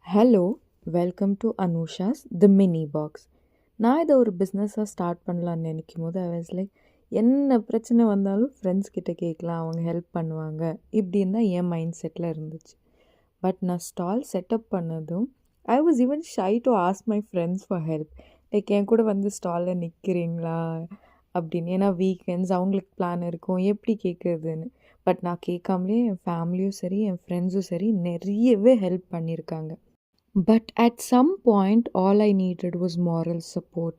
Hello, welcome to Anusha's the mini box. நான் இதை ஒரு பிஸ்னஸாக ஸ்டார்ட் பண்ணலான்னு நினைக்கும் போது ஐ வாஸ் லைக், என்ன பிரச்சனை வந்தாலும் ஃப்ரெண்ட்ஸ் கிட்ட கேட்கலாம், அவங்க ஹெல்ப் பண்ணுவாங்க, இப்படின்னு தான் என் மைண்ட் செட்டில் இருந்துச்சு. பட் நான் ஸ்டால் செட்டப் பண்ணதும் I was even shy to ask my friends for help. Like என் கூட வந்து ஸ்டாலில் நிற்கிறீங்களா அப்படின்னு. ஏன்னா வீக்கெண்ட்ஸ் அவங்களுக்கு பிளான் இருக்கும், எப்படி கேட்குறதுன்னு. பட் நான் கேட்காமலே என் ஃபேமிலியும் சரி என் ஃப்ரெண்ட்ஸும் சரி நிறையவே ஹெல்ப் பண்ணியிருக்காங்க. But at some point, all I needed was moral support.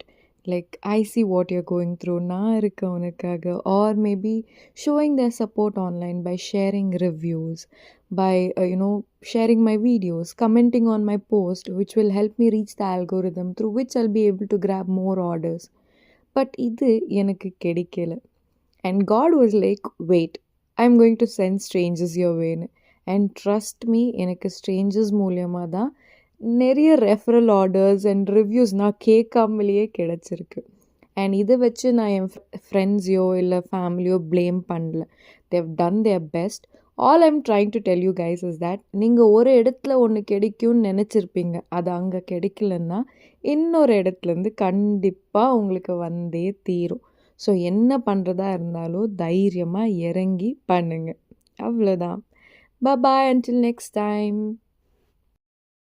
Like, I see what you're going through, நான் இருக்கேன் உனக்காக. Or maybe showing their support online by sharing reviews, by, sharing my videos, commenting on my post, which will help me reach the algorithm through which I'll be able to grab more orders. But இது எனக்கு கிடைக்கல. And God was like, wait, I'm going to send strangers your way. And trust me, எனக்கு strangers மூலியமாக தான் நிறைய referral orders and reviews நான் கேட்காமலேயே கிடச்சிருக்கு. And இதை வச்சு நான் என் ஃப்ரெண்ட்ஸையோ இல்லை ஃபேமிலியோ ப்ளேம் பண்ணல. They've done their best. All I'm trying to tell you guys is that நீங்கள் ஒரு இடத்துல ஒன்று கிடைக்கும்னு நினச்சிருப்பீங்க, அது அங்கே கிடைக்கலன்னா இன்னொரு இடத்துலேருந்து கண்டிப்பாக உங்களுக்கு வந்தே தீரும். ஸோ என்ன பண்ணுறதா இருந்தாலும் தைரியமாக இறங்கி பண்ணுங்க. அவ்வளோதான். Bye bye until next time.